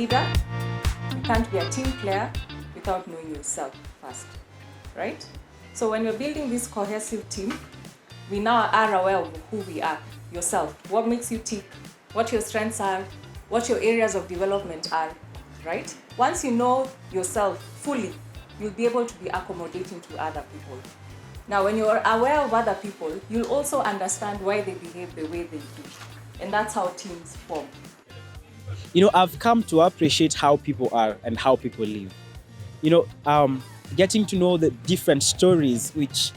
leader, you can't be a team player without knowing yourself first, right? So when you're building this cohesive team, we now are aware of who we are, yourself, what makes you tick, what your strengths are, what your areas of development are, right? Once you know yourself fully, you'll be able to be accommodating to other people. Now, when you're aware of other people, you'll also understand why they behave the way they do. And that's how teams form. I've come to appreciate how people are and how people live. Getting to know the different stories, which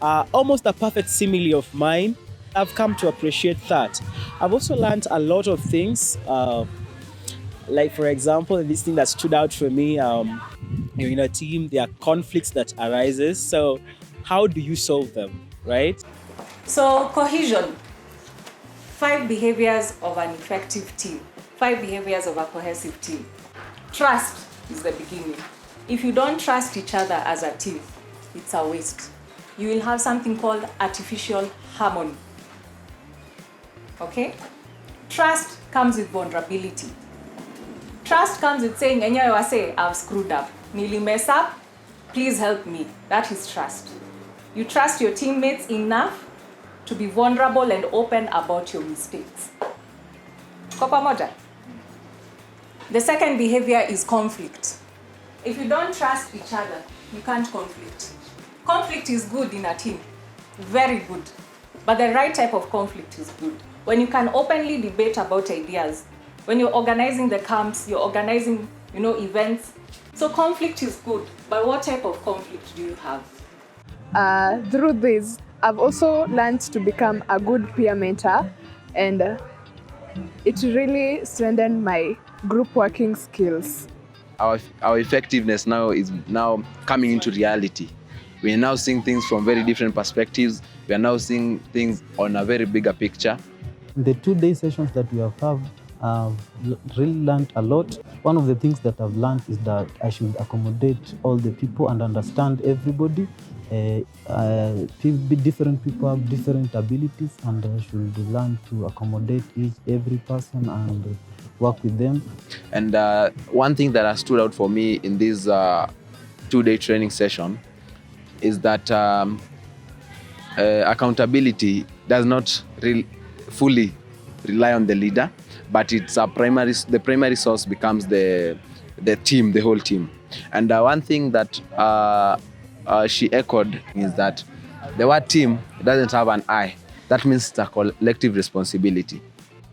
are almost a perfect simile of mine, I've come to appreciate that. I've also learned a lot of things. Like, for example, this thing that stood out for me, in a team, there are conflicts that arises. So how do you solve them, right? So cohesion, 5 behaviors of an effective team, 5 behaviors of a cohesive team. Trust is the beginning. If you don't trust each other as a team, it's a waste. You will have something called artificial harmony. Okay? Trust comes with vulnerability. Trust comes with saying, I've screwed up. Nili mess up, please help me. That is trust. You trust your teammates enough to be vulnerable and open about your mistakes. Kwa pamoja? The second behavior is conflict. If you don't trust each other, you can't conflict. Conflict is good in a team, very good. But the right type of conflict is good. When you can openly debate about ideas, when you're organizing the camps, you're organizing, events. So conflict is good, but what type of conflict do you have? Through this, I've also learned to become a good peer mentor, and it really strengthened my group working skills. Our effectiveness now is now coming into reality. We are now seeing things from very different perspectives. We are now seeing things on a very bigger picture. The 2-day sessions that we have I've really learned a lot. One of the things that I've learned is that I should accommodate all the people and understand everybody. Different people have different abilities, and I should learn to accommodate every person and work with them. And one thing that has stood out for me in this 2-day training session is that accountability does not fully rely on the leader, but it's the primary source becomes the team, the whole team. And one thing that she echoed is that the word team doesn't have an I. That means it's a collective responsibility.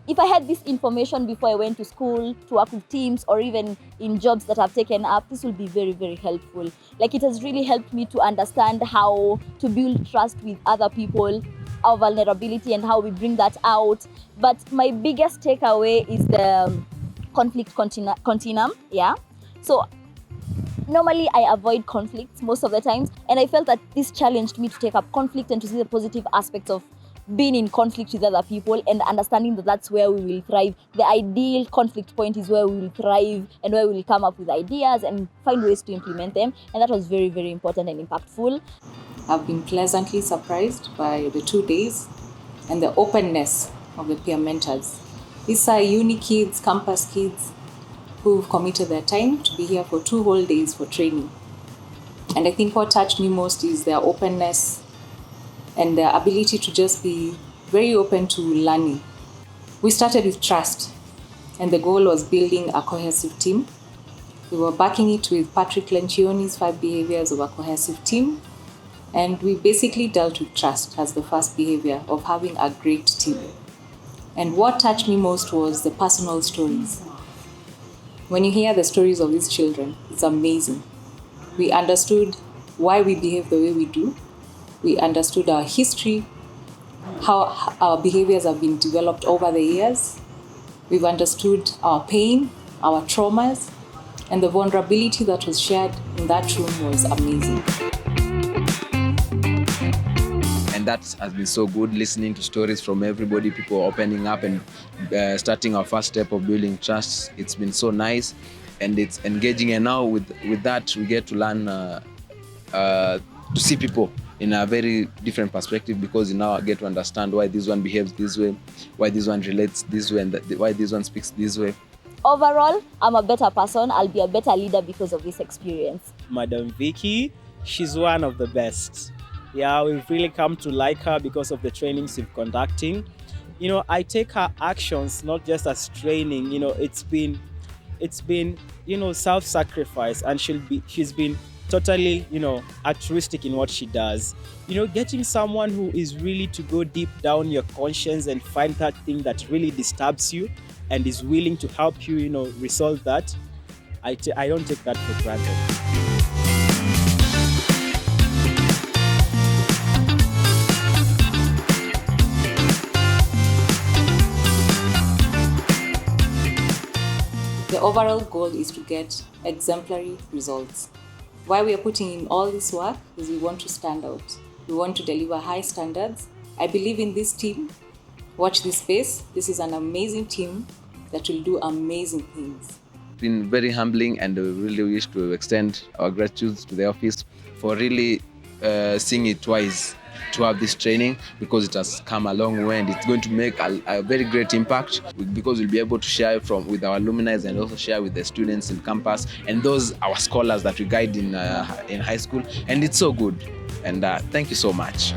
If I had this information before I went to school to work with teams, or even in jobs that I've taken up, this will be very, very helpful. Like, it has really helped me to understand how to build trust with other people, our vulnerability, and how we bring that out. But my biggest takeaway is the conflict continuum. Yeah. So normally I avoid conflicts most of the times, and I felt that this challenged me to take up conflict and to see the positive aspects of being in conflict with other people, and understanding that that's where we will thrive. The ideal conflict point is where we will thrive and where we will come up with ideas and find ways to implement them. And that was very, very important and impactful. I've been pleasantly surprised by the 2 days and the openness of the peer mentors. These are uni kids, campus kids, who've committed their time to be here for 2 whole days for training. And I think what touched me most is their openness and their ability to just be very open to learning. We started with trust, and the goal was building a cohesive team. We were backing it with Patrick Lencioni's 5 behaviors of a cohesive team, and we basically dealt with trust as the first behavior of having a great team. And what touched me most was the personal stories. When you hear the stories of these children, it's amazing. We understood why we behave the way we do. We understood our history, how our behaviors have been developed over the years. We've understood our pain, our traumas, and the vulnerability that was shared in that room was amazing. And that has been so good, listening to stories from everybody, people opening up and starting our first step of building trust. It's been so nice, and it's engaging. And now with that, we get to learn to see people in a very different perspective, because you now get to understand why this one behaves this way, why this one relates this way, and why this one speaks this way. Overall, I'm a better person. I'll be a better leader because of this experience. Madam Vicky, she's one of the best. Yeah, we've really come to like her because of the trainings we've conducting. I take her actions not just as training. It's been self-sacrifice, and she's been totally altruistic in what she does. Getting someone who is really to go deep down your conscience and find that thing that really disturbs you and is willing to help you resolve that. I don't take that for granted. The overall goal is to get exemplary results. Why we are putting in all this work is we want to stand out. We want to deliver high standards. I believe in this team. Watch this space. This is an amazing team that will do amazing things. It's been very humbling, and we really wish to extend our gratitude to the office for really seeing it twice to have this training, because it has come a long way and it's going to make a very great impact, because we'll be able to share with our alumni and also share with the students in campus and those our scholars that we guide in high school, and it's so good. And thank you so much.